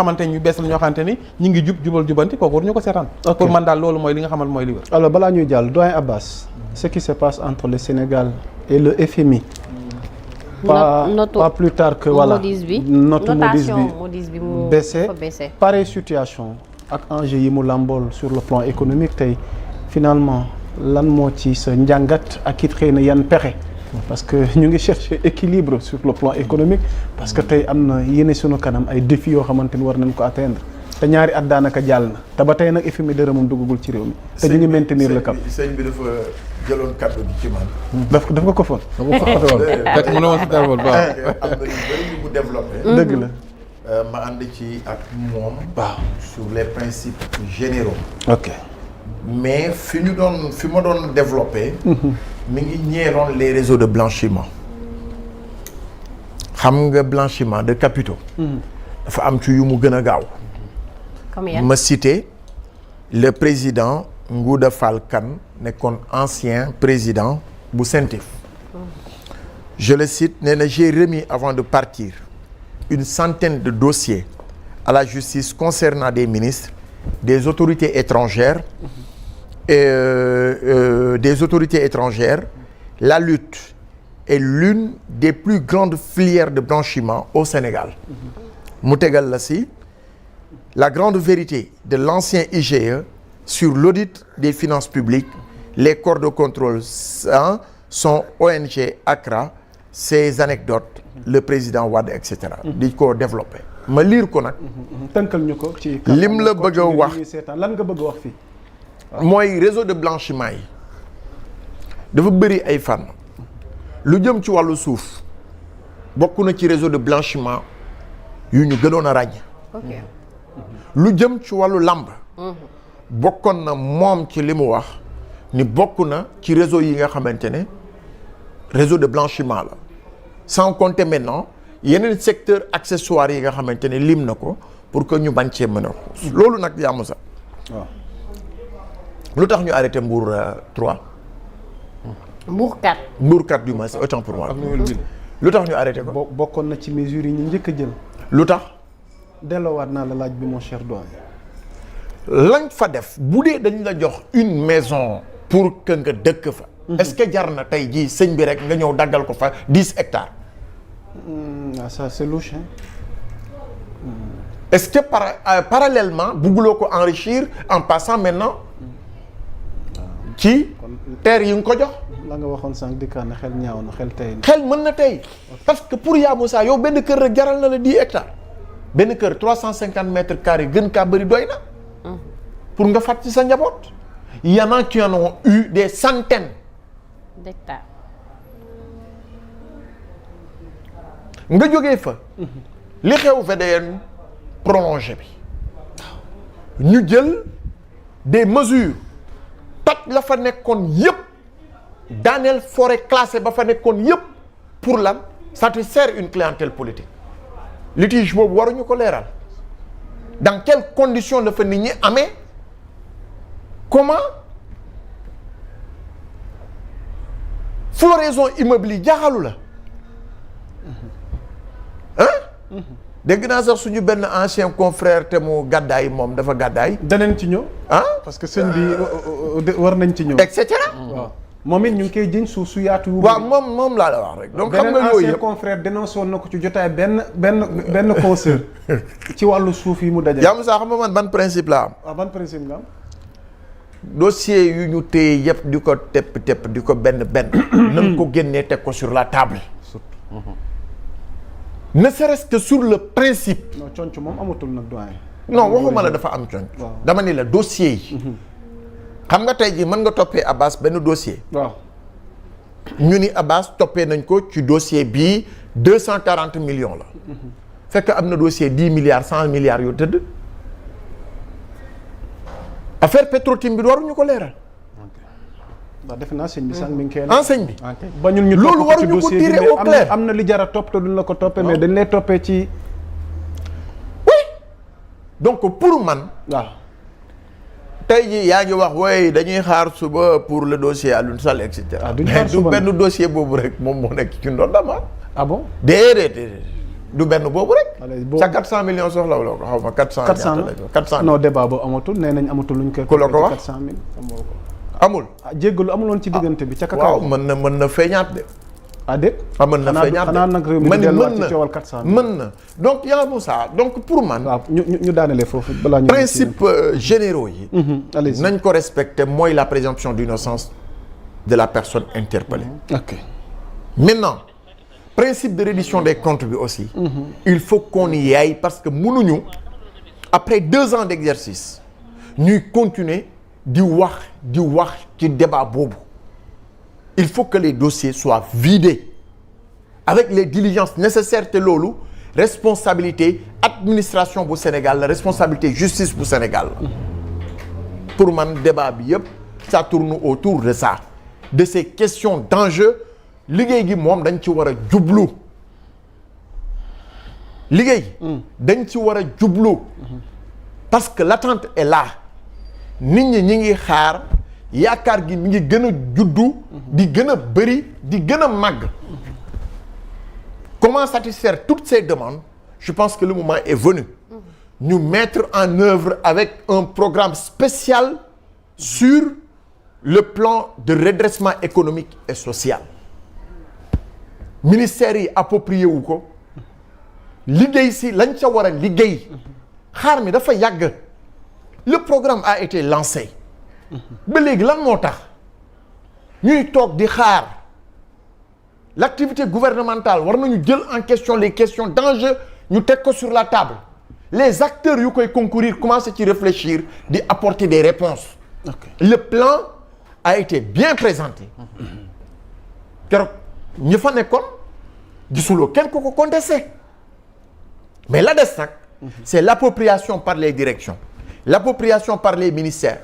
xamante ñu bees la ñoo xamante ni ñu ngi jubal jubanti kooku war ñu ko seetaan. pour man daal loolu mooy li nga xamal mooy li wër. alors balaa ñuy jàll doyen Abbas ce qui se passe entre le Sénégal et le FMI. pas plus tard que voilà notation Moody's bi mu baissé pareille situation ak enjeu yi mu làmbool sur le plan économique tey finalement lan moo ci sa njàngat ak it xëy na yan pexe. parce que ñu ngi chercher équilibre sur le plan économique parce que tey am na yéene sunu kanam ay défis yoo xamante ni war nañ ko atteindre te ñaari at daanaka jàll na te ba tey nag FMI dërëmam duggagul ci réew mi te ñu ngi maintenir le cap. sëñ bi dafa jëloon kàddu gi ci man. daf ko ko foon. fekk mu ne woon si téléphone am na lu bëri lu mu développé. dëgg la. ma ànd ci ak moom. waaw sur les principes généraux. ok. mais fi ma doon développé. mi ngi ñeeroon les réseaux de blanchiment. xam nga blanchiment de capitaux. dafa am ci yu mu gën a gaaw. ma cité le président Ngouda Fall Kane nekkoon ancien président bu CENTIF. je le cite nee na j'ai remis avant de partir une centaine de dossiers à la justice concernant des ministres, des autorités étrangères des autorités étrangères. La lutte est l'une des plus grandes filières de blanchiment au Sénégal. mu tegal la si la grande vérité de l'ancien IGE sur l'audit des finances publiques, les corps de contrôle sont ONG ACRA, ces anecdotes le président Wade et cetera. di ko développé. ma lire ko nag. tënkal ñu ko ci. lim la bëgg a wax lan nga bëgg a wax fii. mooy réseau de blanchiment yi dafa bëri ay fànn lu jëm ci wàllu suuf bokk na ci réseau de blanchiment yu ñu gënoon a ràññ. lu jëm ci wàllu làmb bokkoon na moom ci li mu wax ni bokk na ci réseau yi nga xamante ne réseau de blanchiment la sans compter maintenant yeneen secteur accessoire yi nga xamante ne lim na ko pour que ñu bañ cee mën a xuus loolu nag yàmm sax waaw lu tax ñu arrêté Mbour 3 Mbour 4 du moins autant pour moi lu tax ñu arrêté ko bokkoon na ci mesures yi ñu njëkk a jël lu tax delloowaat naa la laaj bi mon cher doyen. lañ fa def bu dee dañ la jox une maison pour que nga dëkk fa. est-ce que jar na tey jii sëñ bi rek nga ñëw daggal ko fa 10 hectares. Ça c'est louche hein. Est-ce que parallèlement bugguloo ko enrichir en passant maintenant ci terre yi nga ko jox. la nga waxoon sànq dikkaan na xel ñaaw na xel tey na. xel mën na tey parce que pour yaa Moussa yow benn kër rek jaral na la 10 hectares. benn kër 350 mètres carrés gën kaa bëri doy na. pour nga fàtt ci sa njaboot. y en a qui en ont eu des centaines d'hectares. nga jógee fa. li xew VDN prolongé bi. ñu jël des mesures toj la fa nekkoon yëpp daaneel forêt classée ba fa nekkoon yëpp pour lan satisfaire une clientèle politique. litige boobu waruñu ko leeral dans quelles conditions la fa nit ñi amee comment floraison immeuble yi jaaxalu la dégg naa sax suñu benn ancien confrère te mu gàddaay moom dafa gàddaay. danañ ci ñëw. parce que sëñ bi war nañ ci ñëw. et cetera. waaw moom it ñu ngi koy jëñ suuf su yaatu. waaw moom laa la wax rek. donc xam nga yooyu ancien confrère dénoncé woon na ko ci jotaay benn consoeur ci wàllu suuf yi mu dajale. yaa Moussa xam nga man ban principe laa am. ban principe nga am. dossier yu ñu téye yëpp di ko tepp di ko benn nañ ko génnee teg ko sur la table. surtout. ne serait-ce que sur le principe. non conc moom amatul nag doyen. non waxuma la dafa am conc. dama ni la dossier yi. xam nga tey jii mën nga toppee Abbas benn dossier. waaw. ñu ni Abbas toppee nañ ko ci dossier bii 240 millions la. fekk am na dossier 10 milliards 100 milliards yu tëdd. affaire Petro-Tim bi waruñu ko leeral. waaw defe naa sëñ bi sànq mi ngi koy. enseigne bi. ba ñun ñu loolu waruñu ko tirer au clair am na li jar a topp te duñ la ko toppee mais dañ lay toppee ci. oui donc pour man. waaw. tey jii yaa ngi wax waaye dañuy xaar suba pour le dossier Alioune Sall et cetera. duñ xaar suba mais du benn dossier boobu rek moom moo nekk ci ndondam ah bon déedéet du benn boobu rek. allez sa 400 millions soxla wala ko xaw ma 400 non débat boobu amatul nee nañ amatul luñ koy. ku la ko wax 400000 amul. jéggalu amuloon ci diggante bi ca Kakao. waaw mën na feeñaat de. déet. mën na feeñaat de xanaa nag réew mi di delluwaat ci coowal 400000 mën na donc yaa Moussa donc pour man. waaw ñu daanelee foofu balaa ñu. principe généraux yi. allez-y nañ ko respecter mooy la présomption d'innocence de la personne interpellée. ok maintenant principe de reddition des comptes bi aussi. il faut qu'on y aille parce que mënuñu après 2 ans d'exercice ñuy continuer di wax ci débat boobu. il faut que les dossiers soient vidés avec les diligences nécessaires te loolu responsabilité administration bu Sénégal la responsabilité justice bu Sénégal la pour man débat bi yëpp ça tourne autour de ça de ces questions d'enjeu liggéey gi moom dañ ci war a jublu liggéey dañ ci war a jublu parce que l'attente est là nit ñi ngi xaar yaakaar gi mi ngi gën a juddu di gën a bëri di gën a màgg comment satisfaire toutes ces demandes je pense que le moment est venu ñu mettre en œuvre avec un programme spécial sur le plan de redressement économique et social ministère yi approprié wu ko liggéey si lañ ca war a liggéey xaar mi dafa yàgg le programme a été lancé ba léegi lan moo tax ñuy toog di xaar l'activité gouvernementale war nañu jël en question les questions d'enjeu ñu teg ko sur la table les acteurs yu koy concourir commencent ci réfléchir di apporter des réponses le plan a été bien présenté keroog ñi fa nekkoon gisuloo kenn ku ko contesté mais la des nag c'est l'appropriation par les directions l'appropriation par les ministères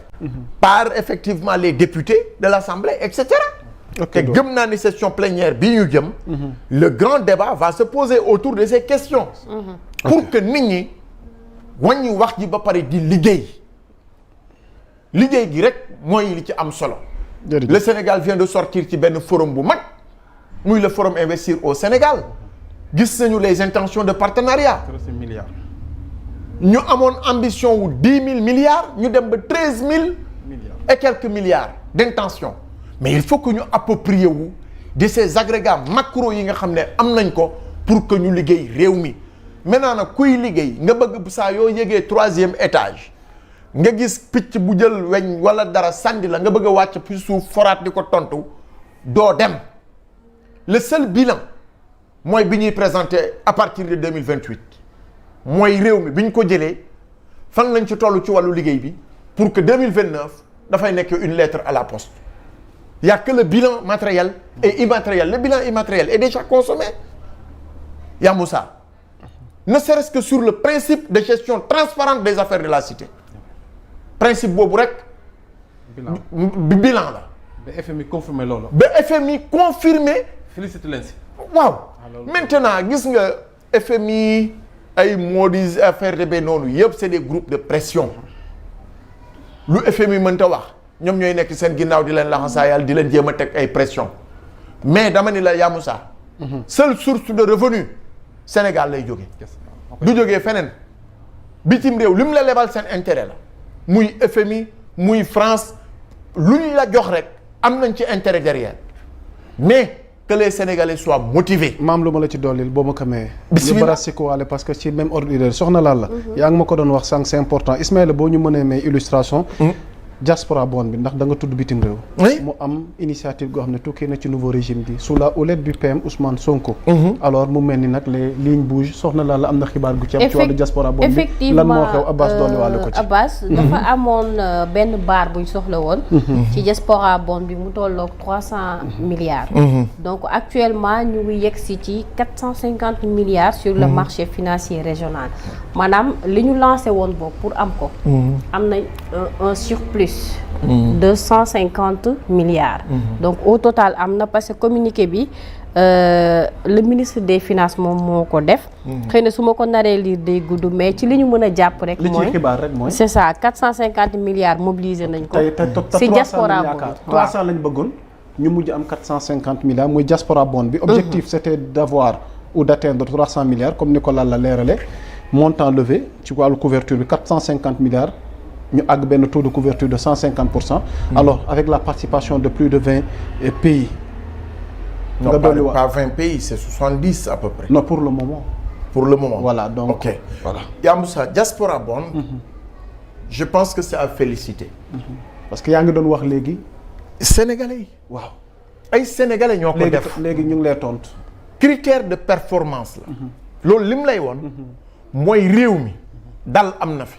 par effectivement les députés de l'Assemblée etc te gëm naa ni session plénière bi ñu jëm le grand débat va se poser autour de ces questions pour que nit ñi wàññi wax ji ba pare di liggéey gi rek mooy li ci am solo le Sénégal vient de sortir ci benn forum bu mag muy le forum investir au Sénégal gis nañu les intentions de partenariat ñu amoon ambition wu 10 000 milliards ñu dem ba 13 000 et quelques milliards d'intention mais il faut que ñu approprier wu de ces agrégats macro yi nga xam ne am nañ ko pour que ñu liggéey réew mi maintenant nag kuy liggéey nga bëgg saa yoo yégee 3e étage nga gis picc bu jël weñ wala dara sànni la nga bëgg a wàcc fi suuf foraat di ko tontu doo dem le seul bilan mooy bi ñuy présenter à partir de 2028 mooy réew mi bi ñu ko jëlee fan lañ ci toll ci wàllu liggéey bi pour que 2029 dafay nekk une lettre à la poste il y a que le bilan matériel et immatériel le bilan immatériel est déjà consommé yaa Moussa ne serait-ce que sur le principe de gestion transparente des affaires de la cité principe boobu rek bilan la ba FMI confirmé loolu ba FMI confirmé félicité leen si waaw maintenant gis nga FMI ay Moody's affaire de ba noonu yëpp c'est des groupes de pression lu FMI mënta wax ñoom ñooy nekk seen ginnaaw di leen laxasaayal di leen jéem a teg ay pression mais dama ni la yaa Moussa seule source de revenu Sénégal lay jóge du jógee feneen bitim réew li mu la lebal seen intérêt la muy FMI muy France lu ñu la jox rek am nañ ci intérêt derrière mais que les Sénégalais soient motivés. maam lu ma la ci dollil boo ma ko mayee. bisimilah ñu bara sikuwaale parce que ci même ordre d'idée soxna laal la. yaa ngi ma ko doon wax sànq c'est important Ismaïla boo ñu mënee may illustration. diaspora bond bi ndax da nga tudd bitim réew. mu am initiative goo xam ne tukkee na ci nouveau régime bi sous la houlette du PM Ousmane Sonko. alors mu mel ni nag les lignes bougent soxna laal la am na xibaar gu ci am. ci wàllu diaspora bond bi lan moo xew Abbas dolli wàllu ko ci. Abbas dafa amoon benn baar buñ soxla woon. ci diaspora bond bi mu tolloog 300 milliards. donc actuellement ñu ngi yegg si ci 450 milliards sur le marché financier régional maanaam li ñu lancé woon boobu pour am ko. am nañ un surplus. 250 milliards. donc au total am na parce que communiqué bi le ministre des finances moom moo ko def. xëy na su ma ko naree lire day gudd mais ci li ñu mën a jàpp rek. li ci xibaar rek mooy c'est ça 450 milliards mobilisé nañ ko. si diaspora bond 300 lañ bëggoon ñu mujj am 450 milliards muy diaspora bond bi. objectif c'était d'avoir ou d'atteindre 300 milliards comme ni ko Lalla leerale montant levé ci wàllu couverture bi 450 milliards ñu àgg benn taux de couverture de 150%. Alors avec la participation de plus de 20 pays. non pas 20 pays c'est 70 à peu près. non pour le moment. pour le moment voilà donc ok voilà. Yamoussa diaspora bond. je pense que c'est à féliciter. parce que yaa ngi doon wax léegi. sénégalais yi. waaw ay sénégalais ñoo ko def léegi ñu ngi lay tontu. critère de performance la. loolu lim lay woon. mooy réew mi dal am na fi.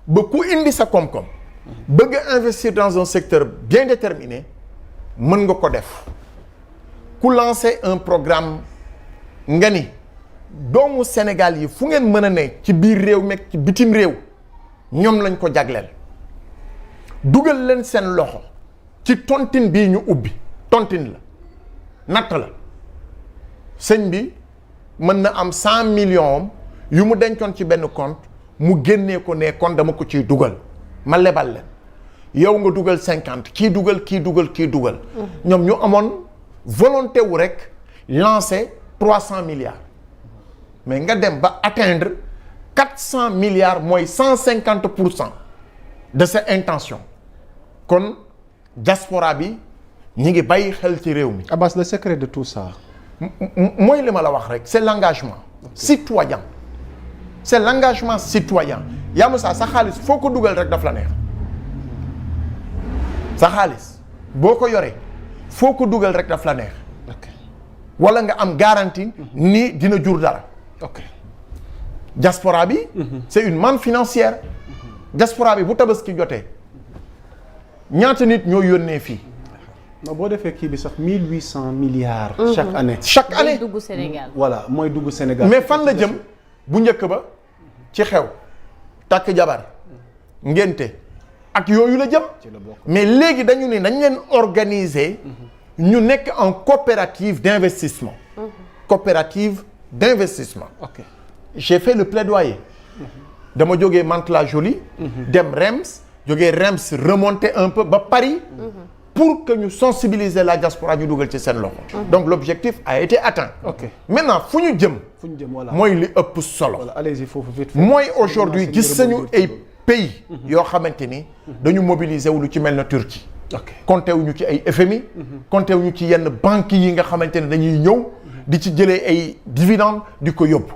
ba ku indi sa koom-koom. bëgg a investir dans un secteur bien déterminé mën nga ko def. ku lancer un programme nga ni doomu Sénégal yi fu ngeen mën a ne ci biir réew meeg ci bitim réew ñoom lañ ko jagleel dugal leen seen loxo ci tontine bii ñu ubbi tontine la natt la sëñ bi mën na am 100 millions yu mu dencoon ci benn compte mu génnee ko ne kon dama ko ciy dugal ma lebal leen yow nga dugal 50 kii dugal kii dugal kii dugal ñoom ñu amoon volonté wu rek lancer 300 milliards mais nga dem ba atteindre 400 milliards mooy 150% de sa intention kon diaspora bi ñi ngi bàyyi xel ci réew mi. Abbas, le secret de tout ça. mooy li ma la wax rek c'est l'engagement citoyen c'est l'engagement citoyen Yamoussa sa xaalis foo ko dugal rek daf la neex sa xaalis boo ko yoree foo ko dugal rek daf la neex wala nga am garantie ni dina jur dara. ok diaspora bi. c'est une manne financière. diaspora bi bu tabaski jotee ñaata nit ñoo yónnee fii. non boo defee kii bi sax 1800 milliards. chaque année. chaque année dugg Sénégal. voilà mooy dugg Sénégal. mais fan la jëm bu njëkk ba ci xew takk jabar ngénte ak yooyu la jëm. mais léegi dañu ne dañ leen organiser. ñu nekk en coopérative d'investissement. coopérative d'investissement. ok j'ai fait le plaidoyer. dama jógee Mantes-la-Jolie. dem Reims jógee Reims remonter un peu ba Paris. pour que ñu sensibiliser la diaspora ñu dugal ci seen loxo. donc l'objectif a été atteint. ok maintenant fu ñu jëm. voilà mooy li ëpp solo. voilà allez-y foofu vite. mooy aujourd'hui gis nañu ay pays. yoo xamante ni dañu mobiliser wu lu ci mel na Turquie. ok compté wuñu ci ay FMI. compté wuñu ci yenn banques yi nga xamante ne dañuy ñëw. di ci jëlee ay dividendes di ko yóbbu.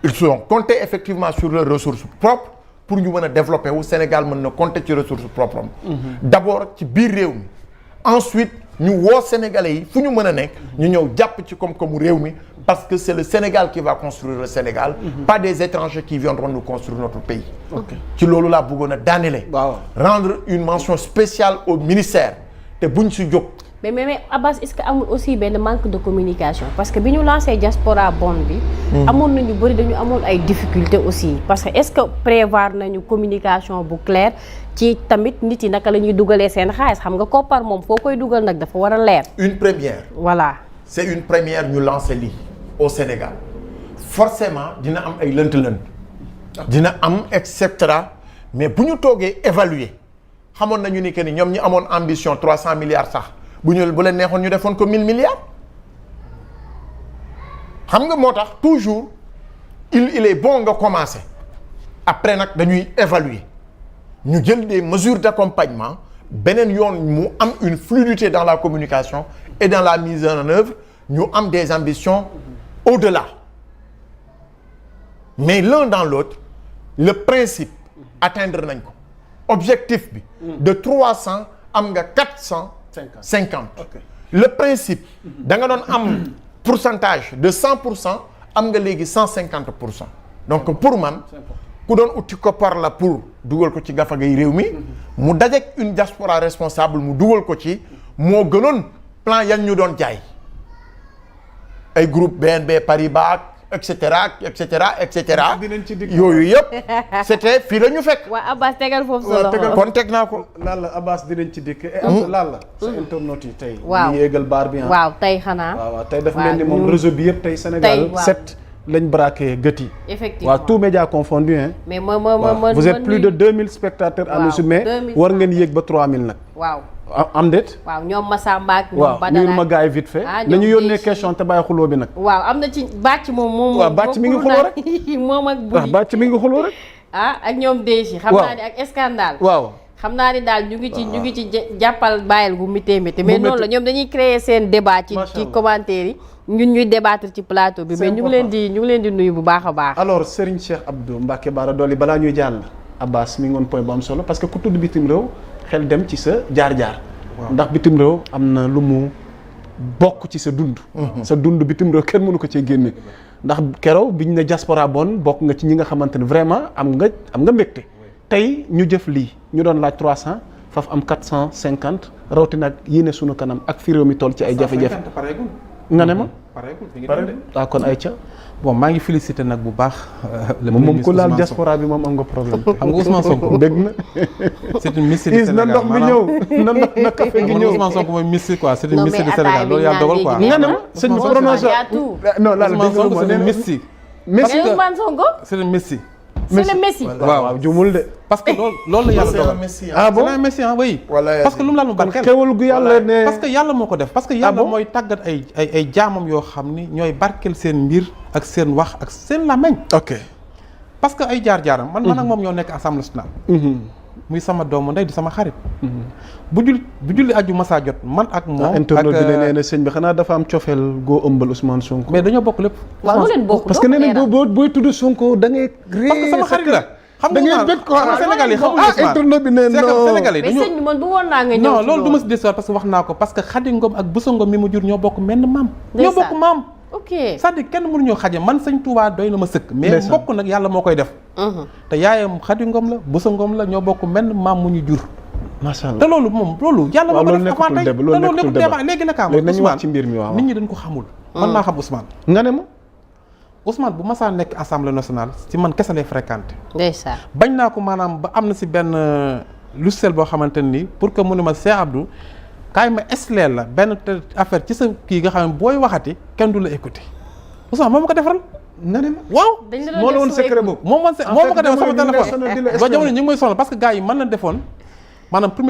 ils sont comptés effectivement sur leurs ressources propres pour ñu mën a développer wu Sénégal mën na compter ci ressources propres am. d'abord ci biir réew mi. ensuite ñu woo Sénégalais yi fu ñu mën a nekk. ñu ñëw jàpp ci koom-koomu réew mi parce que c'est le Sénégal qui va construire le Sénégal. pas des étrangers qui viendront nous construire notre pays. ci loolu laa bëggoon a daanele. rendre une mention spéciale au ministère te buñ si jóg. mais Abbas est-ce que amul aussi benn manque de communication parce que bi ñu lancé diaspora bond bi. amoon nañu bëri dañu amoon ay difficultés aussi parce que est-ce que prévoir nañu communication bu claire ci tamit nit yi naka la ñuy dugalee seen xaalis xam nga koppar moom foo koy dugal nag dafa war a leer. une première. voilà. c'est une première ñu lancer lii au Sénégal forcément dina am ay lënt-lënt. dina am et cetera mais bu ñu toogee évaluer xamoon nañu ni que ni ñoom ñi amoon ambition 300 milliards sax. bu leen neexoon ñu defoon ko 1000 milliards xam nga moo tax toujours il est bon nga commencer après nag dañuy évaluer ñu jël des mesures d'accompagnement beneen yoon mu am une fluidité dans la communication et dans la mise en œuvre ñu am des ambitions au-delà mais l'un dans l'autre le principe atteindre nañ ko objectif bi de 300 am nga 450. Okay. Le principe da nga doon am pourcentage de 100% am nga léegi 150%. donc pour man ku doon uti koppar la pour dugal ko ci gafagay réew mi mu dajeek une diaspora responsable mu dugal ko ci moo gënoon plan yan ñu doon jaay ay groupe BNP Paribas et cetera et cetera et cetera yooyu yëpp c'était fii la ñu fekk. waa Abbas tegal foofu sa loxo kon teg naa ko. Lalla Abbas dinañ ci dikk. Lalla sa internautes yi tey. waaw ñu yéegal baar bi waaw tey xanaa. waaw tey daf mel ni moom réseau bi yëpp tey Sénégal 7 lañ braqué gët yi. effectivement waaw tout média confondu hein. mais vous êtes plus de 2000 spectateurs à nous mais war ngeen yéeg ba 3000 nag. waaw am déet. waaw ñoom Massamba ak ñoom waaw Badara nuyul ma gars yi vite fait. ah nañu yónnee question te bàyyi xuloo bi nag. waaw am na ci bàcc moom. waaw bàcc mi ngi xuloo rek moom ak waaw bàcc mi ngi xuloo rek. ak ñoom Déji. xam naa ni ak scandale. waaw. xam naa ni daal ñu ngi ci jàppal bàyyil gu méttee méttee mais noonu la ñoom dañuy créer seen débat ci commentaire yi ñun ñuy débattre ci plateau bi mais ñu ngi leen di nuyu bu baax a baax. alors Serigne Cheikh Abdou Mbacké Bara Dolly balaa ñuy jàll Abbas mi ngi woon point bu am solo parce que ku tudd bitim réew xel dem ci sa jaar-jaar. ndax bitim réew am na lu mu bokk ci sa dund. sa dund bitim réew kenn mënu ko cee génne. ndax keroog biñ ne diaspora bonne bokk nga ci ñi nga xamante ne vraiment am nga mbégte. tey ñu jëf lii ñu doon laaj 300 faf am 450 rawatina ak yéene sunu kanam ak fi réew mi toll ci ay jafe-jafe. nga ne ma. pareegul kon ay ca. bon maa ngi félicité nag bu baax. moom ku laal diaspora bi moom am nga problème. xam nga Ousmane Sonko dégg na. c'est une mystique du Sénégal na ndox mi ñëw na café gi ñëw. Ousmane Sonko mooy mystique quoi c'est une mystique du Sénégal loolu yaa dogal quoi. nga ne ma sëñ bi prononcé non laal Ousmane Sonko c'est une mystique. parce que Ousmane Sonko. c'est une mystique. c'est le Messi. waaw jumul de. parce que loolu la yàlla dogal. ah bon c'est un Messi oui. parce que lu mu laal mu barkeel. xewal gu yàlla ne. parce que yàlla moo ko def parce que yàlla mooy tàggat ay jaamam yoo xam ni ñooy barkeel seen mbir ak seen wax ak seen làmmiñ. ok parce que ay jaar-jaaram. man ak moom ñoo nekk assemblée nationale. muy sama doomu ndey di sama xarit. bu julli aju masaa jot man ak moom. internet bi nee na sëñ bi xanaa dafa am cofeel goo ëmbal Ousmane Sonko. mais dañoo bokk lépp. waaw leen bokk parce que nee nañ booy tudd Sonko da ngay. parce que sama xarit la. xam nga Sénégal yi xamuñu Ousmane internet bi nee non Sénégal yi mais sëñ bi man bu woon naa nga ñëw non loolu du ma si décevoir parce que wax naa ko parce que Khady Ngom ak Bousso Ngom mi mu jur ñoo bokk menn maam. ñoo bokk maam. ok c'est-à-dire kenn mënuñoo xaje man sëñ Touba doy na ma sëkk. mais mbokk nag yàlla moo koy def. te yaayam Khady Ngom la Bousso Ngom la ñoo bokk menn maam mu ñu jur. macha allah te loolu moom loolu yàlla moo ko def avant tey te loolu nekkul débat léegi la kaam nañu wax ci mbir mi waaw nit ñi dañ ko xamul. man naa xam Ousmane. nga ne ma. Ousmane bu masaa nekk assemblée nationale ci man kese lay fréquenté. ndeysaan. bañ naa ko maanaam ba am na si benn logiciel boo xamante ni pour que mu ne ma Cheikh Abdou kaay ma esleel la benn affaire ci sa kii nga xam ne booy waxati kenn du la écouter Ousmane moo ma ko defaral. nga ne ma waaw. moo la woon secret boobu. moo ma ko defal sama téléphone. ba jamono ñu ngi may sonal parce que gars yi mën na defoon maanaam premier